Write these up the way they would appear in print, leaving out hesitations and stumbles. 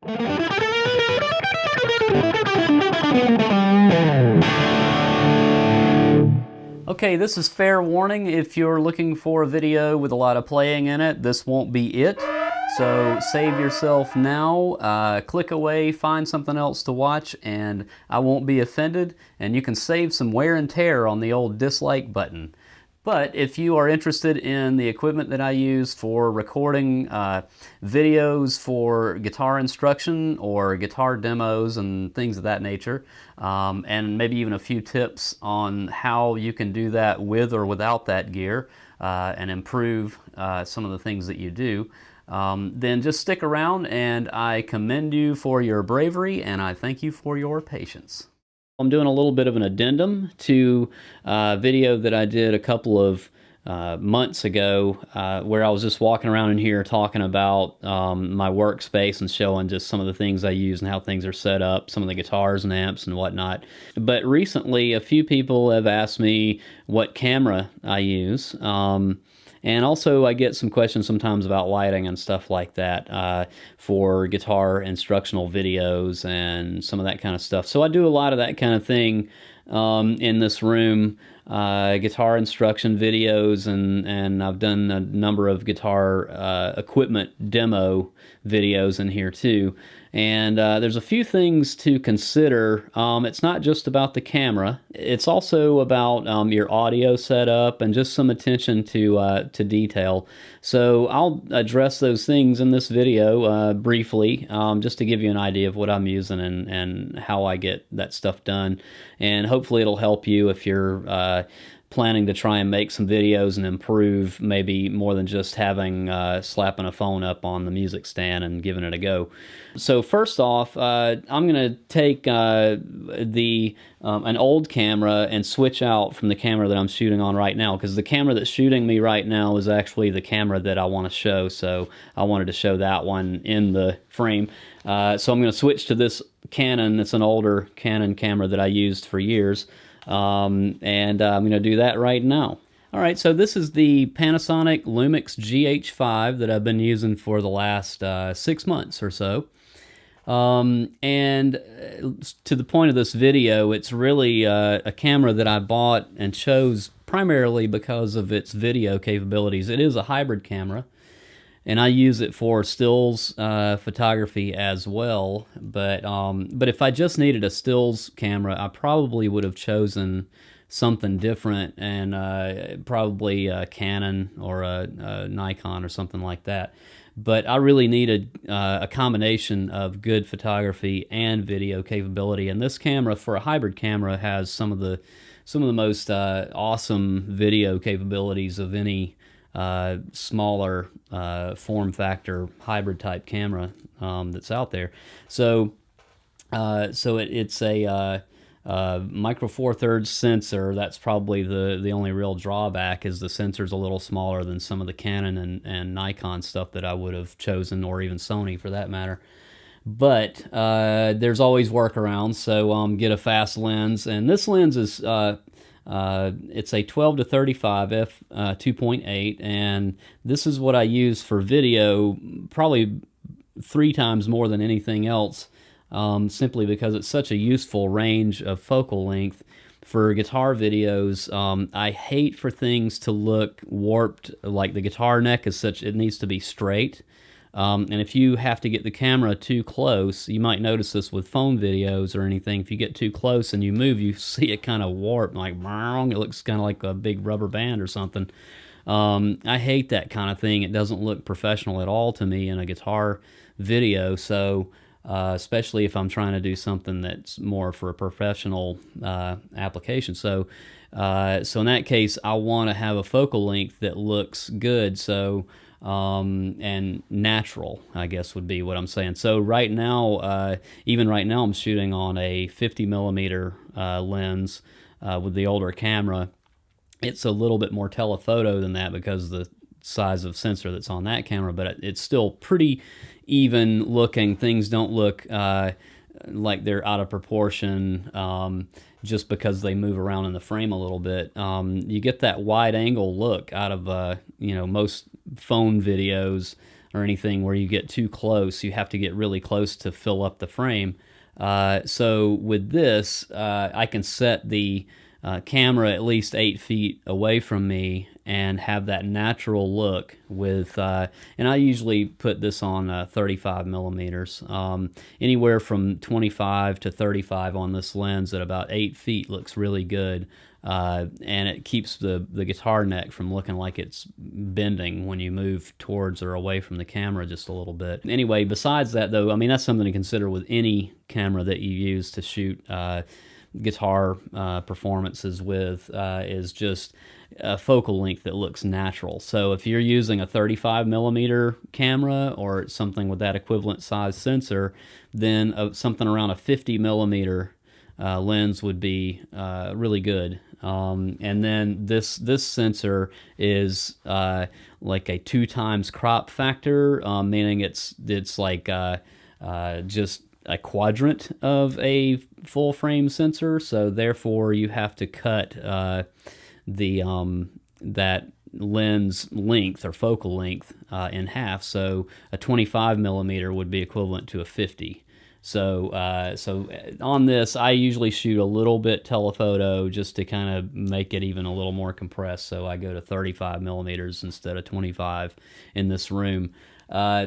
Okay, this is fair warning. If you're looking for a video with a lot of playing in it, this won't be it. So save yourself now, click away, find something else to watch, and I won't be offended, and you can save some wear and tear on the old dislike button. But if you are interested in the equipment that I use for recording videos for guitar instruction or guitar demos and things of that nature, and maybe even a few tips on how you can do that with or without that gear and improve some of the things that you do, then just stick around, and I commend you for your bravery and I thank you for your patience. I'm doing a little bit of an addendum to a video that I did a couple of months ago where I was just walking around in here talking about my workspace and showing just some of the things I use and how things are set up, some of the guitars and amps and whatnot. But recently, a few people have asked me what camera I use. And also I get some questions sometimes about lighting and stuff like that for guitar instructional videos and some of that kind of stuff. So I do a lot of that kind of thing in this room, guitar instruction videos, and I've done a number of guitar equipment demo videos in here too. And there's a few things to consider. It's not just about the camera. It's also about your audio setup and just some attention to detail. So I'll address those things in this video briefly, just to give you an idea of what I'm using and how I get that stuff done. And hopefully it'll help you if you're planning to try and make some videos and improve, maybe more than just having slapping a phone up on the music stand and giving it a go. So first off, I'm going to take an old camera and switch out from the camera that I'm shooting on right now, because the camera that's shooting me right now is actually the camera that I want to show, so I wanted to show that one in the frame. So I'm going to switch to this Canon. It's an older Canon camera that I used for years. And I'm going to do that right now. All right, so this is the Panasonic Lumix GH5 that I've been using for the last 6 months or so. And to the point of this video, it's really a camera that I bought and chose primarily because of its video capabilities. It is a hybrid camera, and I use it for stills photography as well. But if I just needed a stills camera, I probably would have chosen something different, and probably a Canon or a Nikon or something like that. But I really needed a combination of good photography and video capability, and this camera, for a hybrid camera, has some of the most awesome video capabilities of any smaller form factor hybrid type camera that's out there. So it's a Micro Four Thirds sensor. That's probably the only real drawback, is the sensor's a little smaller than some of the Canon and Nikon stuff that I would have chosen, or even Sony for that matter. But there's always workarounds. So get a fast lens, and this lens is it's a 12 to 35 f 2.8, and this is what I use for video probably 3 times more than anything else, simply because it's such a useful range of focal length for guitar videos. I hate for things to look warped, like the guitar neck is such, it needs to be straight. And if you have to get the camera too close, you might notice this with phone videos or anything. If you get too close and you move, you see it kind of warp, like it looks kind of like a big rubber band or something. I hate that kind of thing. It doesn't look professional at all to me in a guitar video. So especially if I'm trying to do something that's more for a professional application. So in that case, I want to have a focal length that looks good. So and natural, I guess, would be what I'm saying. So right now, even right now, I'm shooting on a 50 millimeter lens with the older camera. It's a little bit more telephoto than that because of the size of sensor that's on that camera, but it's still pretty even looking. Things don't look like they're out of proportion just because they move around in the frame a little bit. You get that wide angle look out of most phone videos or anything where you get too close. You have to get really close to fill up the frame. So with this, I can set the camera at least 8 feet away from me and have that natural look with, and I usually put this on 35 millimeters. Anywhere from 25 to 35 on this lens at about 8 feet looks really good. And it keeps the guitar neck from looking like it's bending when you move towards or away from the camera just a little bit. Anyway, besides that though, I mean, that's something to consider with any camera that you use to shoot guitar performances with, is just a focal length that looks natural. So if you're using a 35 millimeter camera or something with that equivalent size sensor, then something around a 50 millimeter lens would be really good. And then this sensor is like a 2 times crop factor, meaning it's like just a quadrant of a full frame sensor. So therefore, you have to cut that lens length or focal length in half. So a 25 millimeter would be equivalent to a 50. So so on this, I usually shoot a little bit telephoto just to kind of make it even a little more compressed. So I go to 35 millimeters instead of 25 in this room.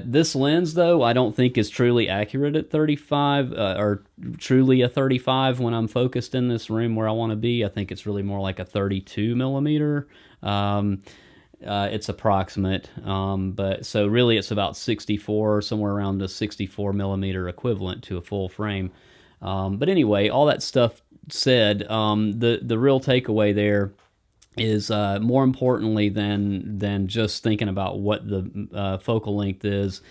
This lens, though, I don't think is truly accurate at 35, or truly a 35 when I'm focused in this room where I want to be. I think it's really more like a 32 millimeter. It's approximate, but so really it's about 64, somewhere around the 64 millimeter equivalent to a full frame. But anyway, all that stuff said, the real takeaway there is more importantly than just thinking about what the focal length is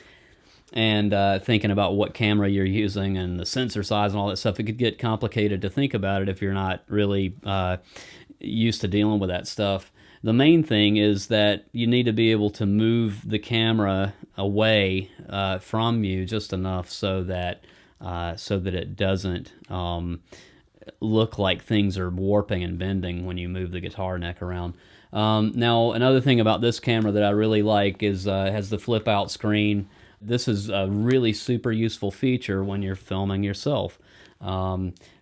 and thinking about what camera you're using and the sensor size and all that stuff. It could get complicated to think about it if you're not really used to dealing with that stuff. The main thing is that you need to be able to move the camera away from you just enough so that it doesn't look like things are warping and bending when you move the guitar neck around. Now, another thing about this camera that I really like is has the flip out screen. This is a really super useful feature when you're filming yourself.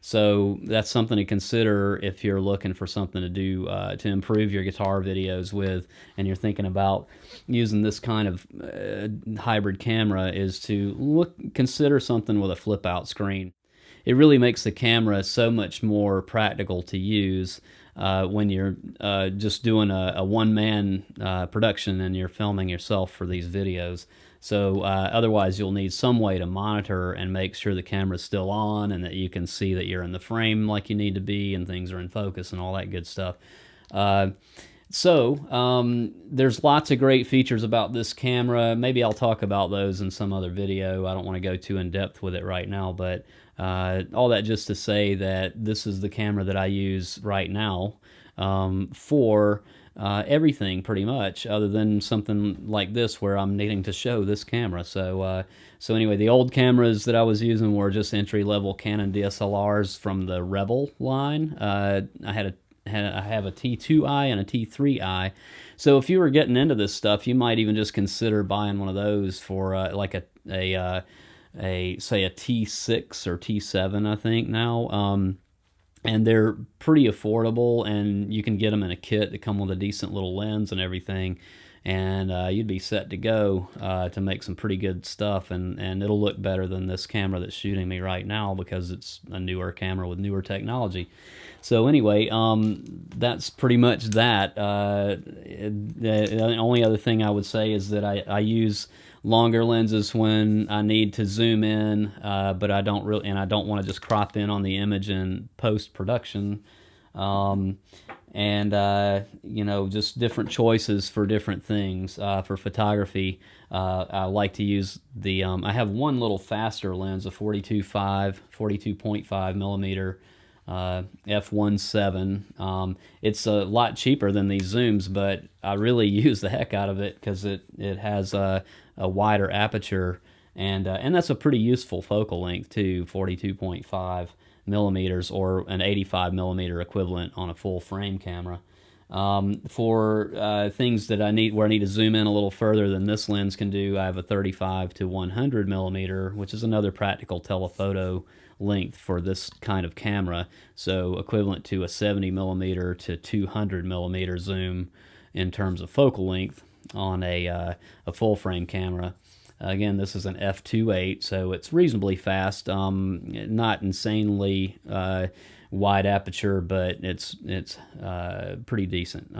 So that's something to consider if you're looking for something to do to improve your guitar videos with, and you're thinking about using this kind of hybrid camera, is to consider something with a flip out screen. It really makes the camera so much more practical to use when you're just doing a one-man production and you're filming yourself for these videos. So otherwise you'll need some way to monitor and make sure the camera's still on and that you can see that you're in the frame like you need to be and things are in focus and all that good stuff. So there's lots of great features about this camera. Maybe I'll talk about those in some other video. I don't want to go too in depth with it right now, but all that just to say that this is the camera that I use right now for everything pretty much, other than something like this where I'm needing to show this camera. So so anyway, the old cameras that I was using were just entry-level Canon DSLRs from the Rebel line. I have a T2i and a T3i. So if you were getting into this stuff, you might even just consider buying one of those for like a say a T6 or T7, I think now. And they're pretty affordable, and you can get them in a kit that come with a decent little lens and everything, and you'd be set to go to make some pretty good stuff, and it'll look better than this camera that's shooting me right now because it's a newer camera with newer technology. So anyway, that's pretty much that. The only other thing I would say is that I use longer lenses when I need to zoom in, but I don't really, and I don't want to just crop in on the image in post-production. And you know, just different choices for different things. For photography, I like to use the, I have one little faster lens, a 42.5 millimeter f1.7. It's a lot cheaper than these zooms, but I really use the heck out of it because it has a wider aperture, and that's a pretty useful focal length too, 42.5 millimeters, or an 85 millimeter equivalent on a full frame camera. For things that I need, where I need to zoom in a little further than this lens can do, I have a 35 to 100 millimeter, which is another practical telephoto length for this kind of camera. So equivalent to a 70 millimeter to 200 millimeter zoom in terms of focal length on a full frame camera. Again, this is an f2.8, so it's reasonably fast. Not insanely wide aperture, but it's pretty decent.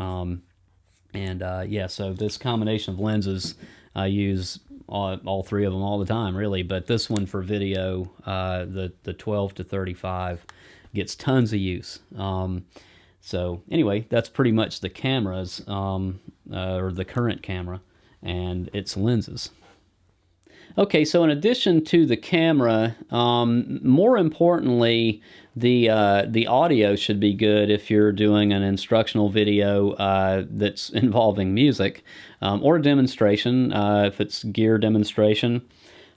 Yeah, so this combination of lenses, I use all three of them all the time, really. But this one for video, the 12 to 35, gets tons of use. So anyway, that's pretty much the cameras, or the current camera, and its lenses. Okay, so in addition to the camera, more importantly, the audio should be good if you're doing an instructional video that's involving music, or a demonstration, if it's gear demonstration.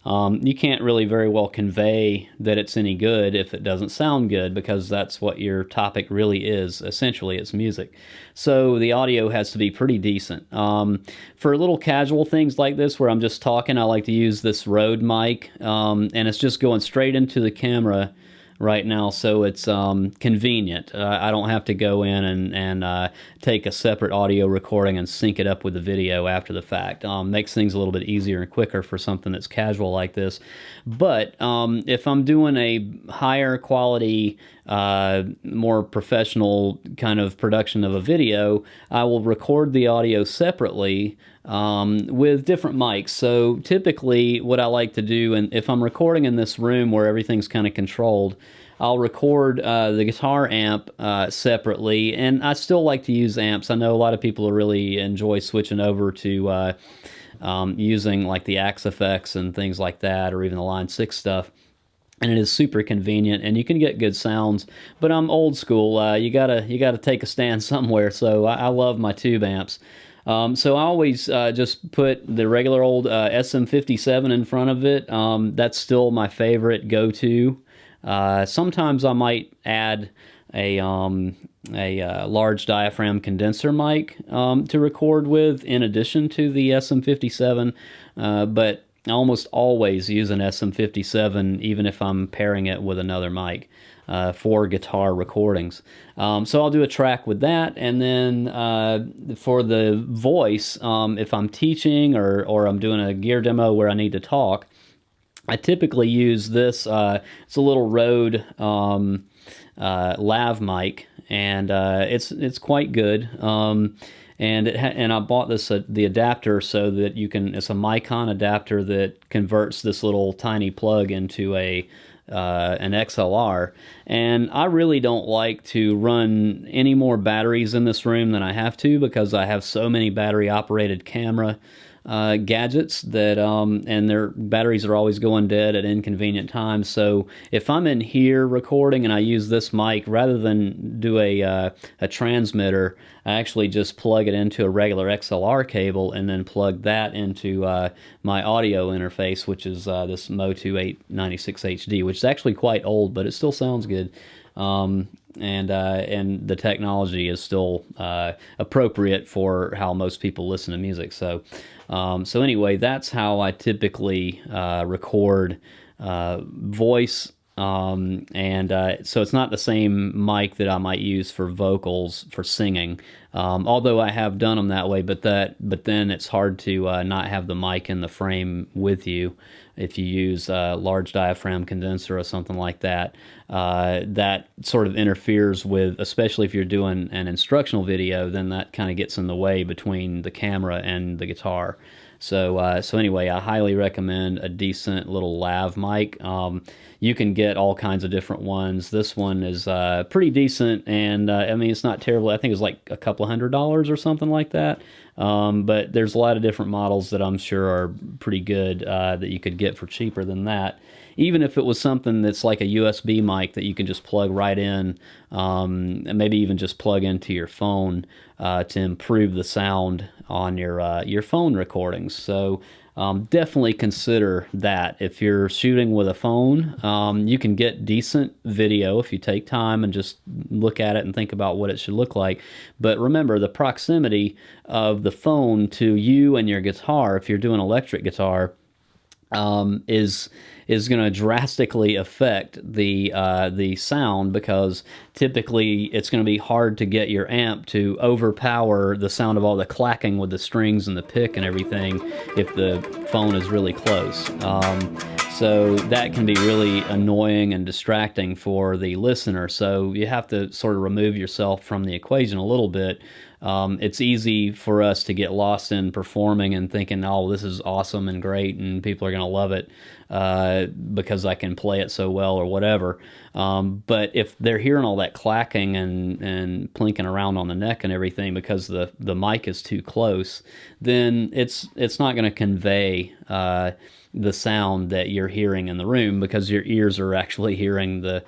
You can't really very well convey that it's any good if it doesn't sound good, because that's what your topic really is. Essentially, it's music. So the audio has to be pretty decent. For little casual things like this where I'm just talking, I like to use this Rode mic, and it's just going straight into the camera right now, so it's convenient. I don't have to go in and take a separate audio recording and sync it up with the video after the fact. Makes things a little bit easier and quicker for something that's casual like this. But if I'm doing a higher quality, more professional kind of production of a video, I will record the audio separately with different mics. So typically what I like to do, and if I'm recording in this room where everything's kind of controlled, I'll record the guitar amp separately, and I still like to use amps. I know a lot of people really enjoy switching over to using like the Axe FX and things like that, or even the Line 6 stuff. And it is super convenient, and you can get good sounds. But I'm old school. You gotta take a stand somewhere. So I love my tube amps. So I always just put the regular old SM57 in front of it. That's still my favorite go-to. Sometimes I might add a large diaphragm condenser mic to record with in addition to the SM57, but I almost always use an SM57 even if I'm pairing it with another mic for guitar recordings. So I'll do a track with that, and then for the voice, if I'm teaching or I'm doing a gear demo where I need to talk, I typically use this. It's a little Rode lav mic, and it's quite good. And I bought this the adapter so that you can. It's a Micon adapter that converts this little tiny plug into an XLR, and I really don't like to run any more batteries in this room than I have to, because I have so many battery operated camera gadgets that and their batteries are always going dead at inconvenient times. So if I'm in here recording and I use this mic, rather than do a transmitter, I actually just plug it into a regular XLR cable and then plug that into my audio interface, which is this Motu 896 HD, which is actually quite old, but it still sounds good. And the technology is still appropriate for how most people listen to music. So anyway, that's how I typically record voice. So it's not the same mic that I might use for vocals for singing, although I have done them that way. But then it's hard to not have the mic in the frame with you if you use a large diaphragm condenser or something like that. That sort of interferes with, especially if you're doing an instructional video, then that kind of gets in the way between the camera and the guitar. So anyway, I highly recommend a decent little lav mic. You can get all kinds of different ones. This one is pretty decent, and I mean, it's not terrible. I think it's like a couple $100 or something like that. But there's a lot of different models that I'm sure are pretty good that you could get for cheaper than that. Even if it was something that's like a USB mic that you can just plug right in, and maybe even just plug into your phone to improve the sound on your phone recordings. So definitely consider that. If you're shooting with a phone, you can get decent video if you take time and just look at it and think about what it should look like. But remember, the proximity of the phone to you and your guitar, if you're doing electric guitar, is going to drastically affect the sound, because typically it's going to be hard to get your amp to overpower the sound of all the clacking with the strings and the pick and everything if the phone is really close. So that can be really annoying and distracting for the listener. So you have to sort of remove yourself from the equation a little bit. It's easy for us to get lost in performing and thinking, oh, this is awesome and great and people are going to love it because I can play it so well or whatever. But if they're hearing all that clacking and plinking around on the neck and everything because the mic is too close, then it's not going to convey the sound that you're hearing in the room, because your ears are actually hearing the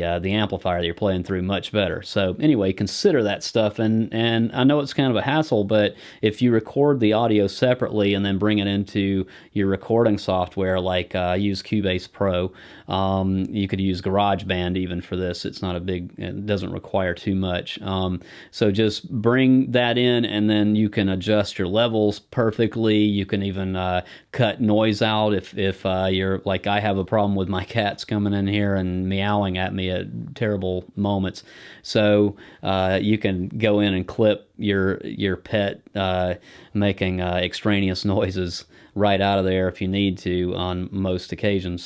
amplifier that you're playing through much better. So anyway, consider that stuff. And I know it's kind of a hassle, but if you record the audio separately and then bring it into your recording software, like I use Cubase Pro, you could use GarageBand even for this. It's not it doesn't require too much. So just bring that in, and then you can adjust your levels perfectly. You can even cut noise out if you're like I have a problem with my cats coming in here and meowing at me at terrible moments. So you can go in and clip your pet making extraneous noises right out of there if you need to on most occasions.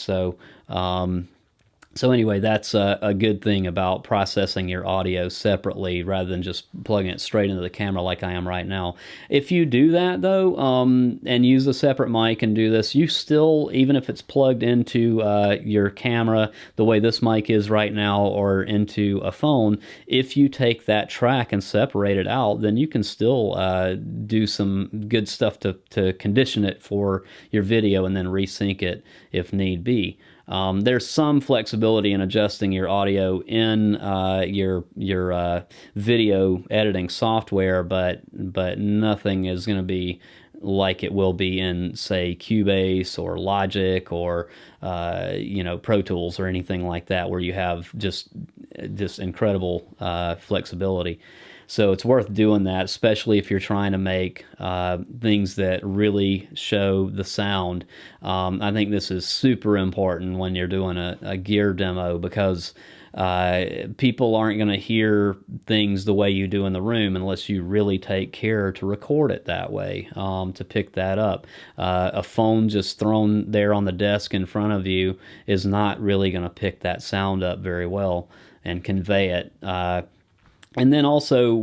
So anyway, that's a good thing about processing your audio separately rather than just plugging it straight into the camera like I am right now. If you do that, though, and use a separate mic and do this, you still, even if it's plugged into your camera the way this mic is right now, or into a phone, if you take that track and separate it out, then you can still do some good stuff to condition it for your video and then resync it if need be. There's some flexibility in adjusting your audio in your video editing software, but nothing is going to be like it will be in, say, Cubase or Logic or Pro Tools or anything like that, where you have just incredible flexibility. So it's worth doing that, especially if you're trying to make things that really show the sound. I think this is super important when you're doing a gear demo, because people aren't going to hear things the way you do in the room unless you really take care to record it that way, to pick that up. A phone just thrown there on the desk in front of you is not really going to pick that sound up very well and convey it. And then also,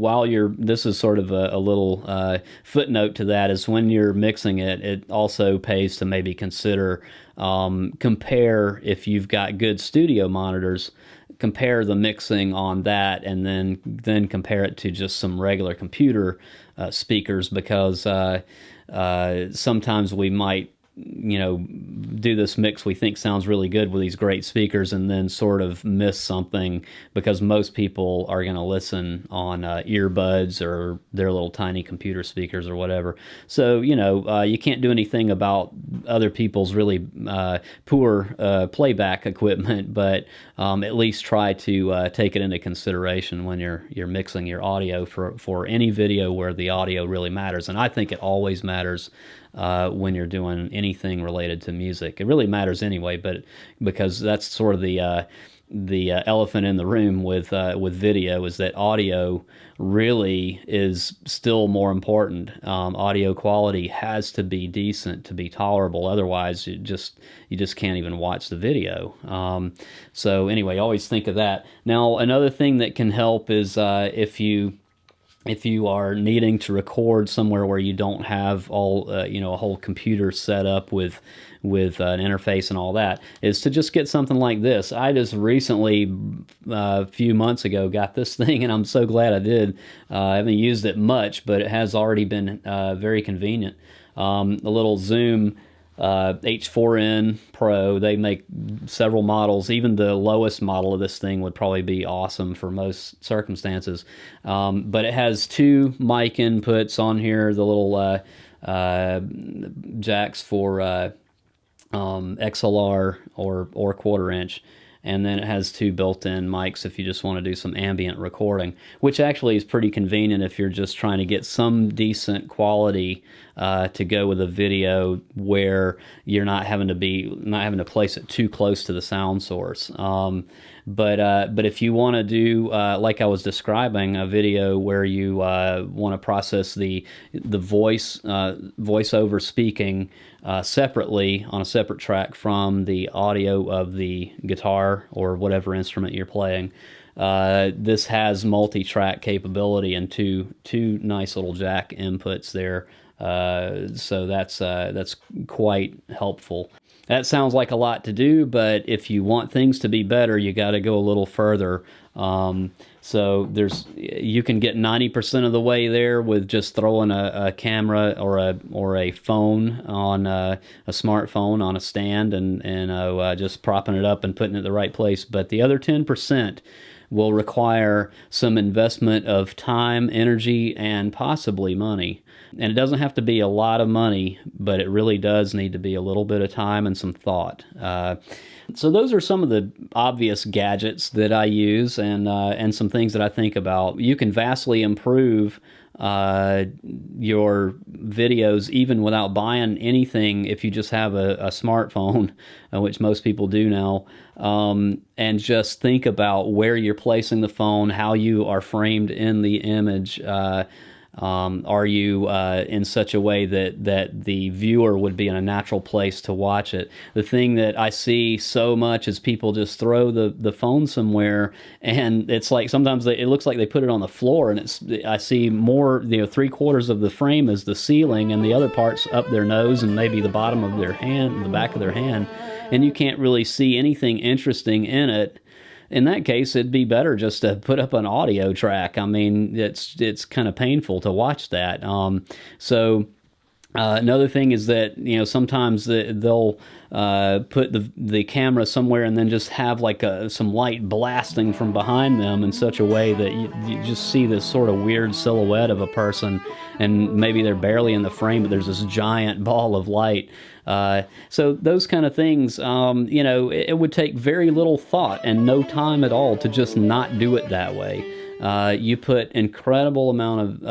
this is sort of a little footnote to that, is when you're mixing it, it also pays to maybe consider, compare, if you've got good studio monitors, compare the mixing on that, and then compare it to just some regular computer speakers, because sometimes we might do this mix we think sounds really good with these great speakers, and then sort of miss something, because most people are going to listen on earbuds or their little tiny computer speakers or whatever. So you can't do anything about other people's really poor playback equipment, but at least try to take it into consideration when you're mixing your audio for any video where the audio really matters. And I think it always matters when you're doing anything related to music. It really matters anyway, but because that's sort of the elephant in the room with video, is that audio really is still more important. Audio quality has to be decent to be tolerable. Otherwise, you just can't even watch the video. So anyway, always think of that. Now, another thing that can help is if you are needing to record somewhere where you don't have all a whole computer set up with an interface and all that, is to just get something like this. I just recently, a few months ago, got this thing, and I'm so glad I did. I haven't used it much, but it has already been very convenient. The little Zoom H4n Pro, they make several models. Even the lowest model of this thing would probably be awesome for most circumstances. But it has two mic inputs on here, the little jacks for XLR or quarter inch, and then it has 2 built-in mics if you just want to do some ambient recording, which actually is pretty convenient if you're just trying to get some decent quality to go with a video where you're not having to place it too close to the sound source. But if you want to do like I was describing, a video where you want to process the voiceover speaking separately on a separate track from the audio of the guitar or whatever instrument you're playing, this has multi-track capability and two nice little jack inputs there. So that's quite helpful. That sounds like a lot to do, but if you want things to be better, you got to go a little further. So you can get 90% of the way there with just throwing a camera or a phone on a smartphone on a stand and just propping it up and putting it in the right place. But the other 10% will require some investment of time, energy, and possibly money. And it doesn't have to be a lot of money, but it really does need to be a little bit of time and some thought. So those are some of the obvious gadgets that I use and some things that I think about. You can vastly improve your videos even without buying anything if you just have a smartphone, which most people do now, and just think about where you're placing the phone, how you are framed in the image. Are you in such a way that the viewer would be in a natural place to watch it? The thing that I see so much is people just throw the phone somewhere, and it's like sometimes it looks like they put it on the floor, and I see more, 3/4 of the frame is the ceiling, and the other part's up their nose and maybe the bottom of their hand, the back of their hand, and you can't really see anything interesting in it. In that case, it'd be better just to put up an audio track. I mean, it's kind of painful to watch that. Another thing is that sometimes they'll put the camera somewhere and then just have like some light blasting from behind them in such a way that you just see this sort of weird silhouette of a person, and maybe they're barely in the frame, but there's this giant ball of light. So those kind of things, it would take very little thought and no time at all to just not do it that way. You put incredible amounts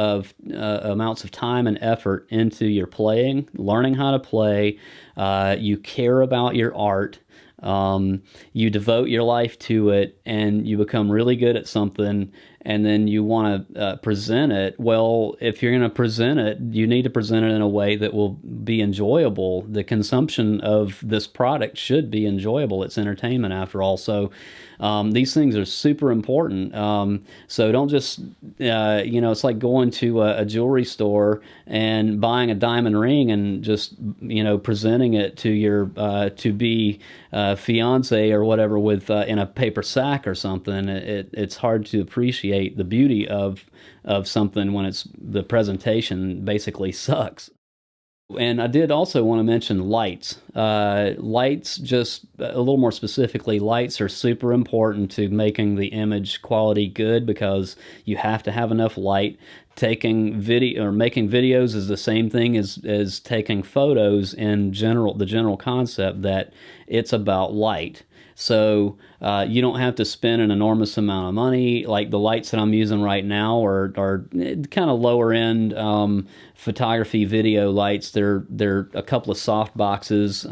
of time and effort into your playing, learning how to play. You care about your art. You devote your life to it, and you become really good at something, and then you want to present it. Well, if you're going to present it, you need to present it in a way that will be enjoyable. The consumption of this product should be enjoyable. It's entertainment after all. So these things are super important. So don't just, it's like going to a jewelry store and buying a diamond ring and just, presenting it to your to-be fiance or whatever with in a paper sack or something. It's hard to appreciate the beauty of something when the presentation basically sucks. And I did also want to mention lights. Lights, just a little more specifically, lights are super important to making the image quality good because you have to have enough light. Taking video or making videos is the same thing as taking photos in general. The general concept that it's about light. So you don't have to spend an enormous amount of money. Like the lights that I'm using right now are kind of lower end photography video lights. They're a couple of soft boxes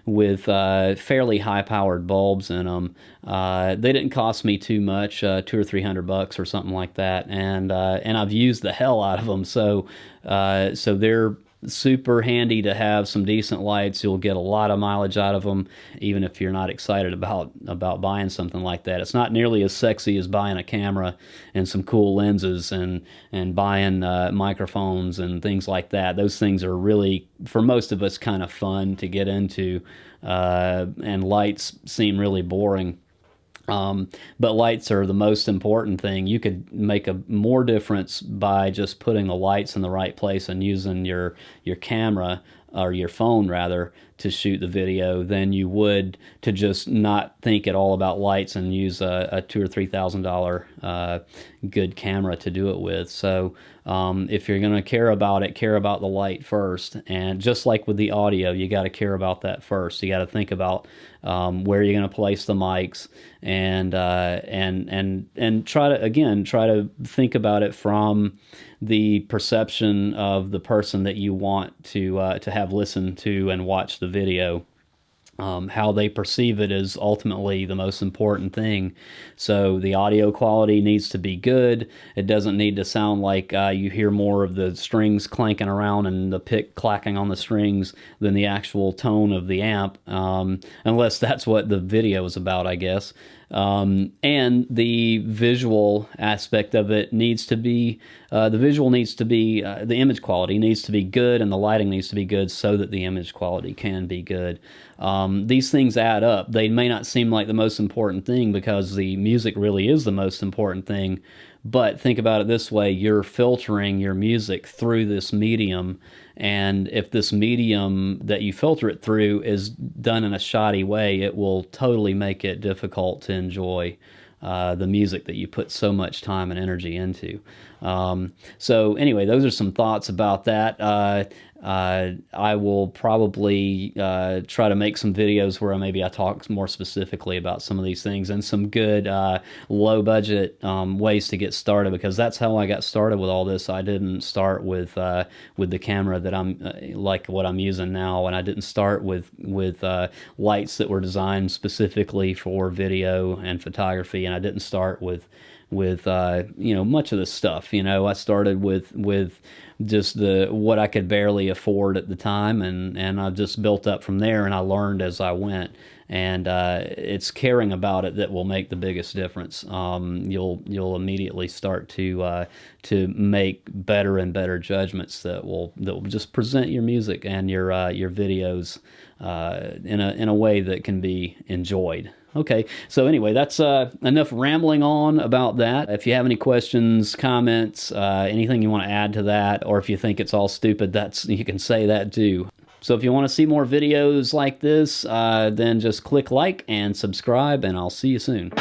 with fairly high powered bulbs in them. They didn't cost me too much, $200 or $300 or something like that, and I've used the hell out of them. So they're super handy to have some decent lights. You'll get a lot of mileage out of them, even if you're not excited about buying something like that. It's not nearly as sexy as buying a camera and some cool lenses and buying microphones and things like that. Those things are really, for most of us, kind of fun to get into, and lights seem really boring. But lights are the most important thing. You could make a more difference by just putting the lights in the right place and using your camera, or your phone rather, to shoot the video than you would to just not think at all about lights and use a $2,000 or $3,000 good camera to do it with. So if you're going to care about it, care about the light first. And just like with the audio, you got to care about that first. You got to think about where you're going to place the mics, and try to think about it from the perception of the person that you want to have listen to and watch the video. How they perceive it is ultimately the most important thing. So the audio quality needs to be good. It doesn't need to sound like you hear more of the strings clanking around and the pick clacking on the strings than the actual tone of the amp, unless that's what the video is about, I guess. And the visual aspect of it needs to be, the image quality needs to be good, and the lighting needs to be good so that the image quality can be good. These things add up. They may not seem like the most important thing because the music really is the most important thing, but think about it this way: you're filtering your music through this medium, and if this medium that you filter it through is done in a shoddy way, it will totally make it difficult to enjoy the music that you put so much time and energy into. So anyway, those are some thoughts about that. I will probably try to make some videos where I talk more specifically about some of these things, and some good low budget ways to get started, because that's how I got started with all this. I didn't start with the camera that I'm like what I'm using now, and I didn't start with lights that were designed specifically for video and photography, and I didn't start with much of this stuff. I started with just what I could barely afford at the time, and I just built up from there, and I learned as I went. And it's caring about it that will make the biggest difference. You'll immediately start to make better and better judgments that will just present your music and your videos in a way that can be enjoyed. Okay, so anyway, that's enough rambling on about that. If you have any questions, comments, anything you want to add to that, or if you think it's all stupid, you can say that too. So if you want to see more videos like this, then just click like and subscribe, and I'll see you soon.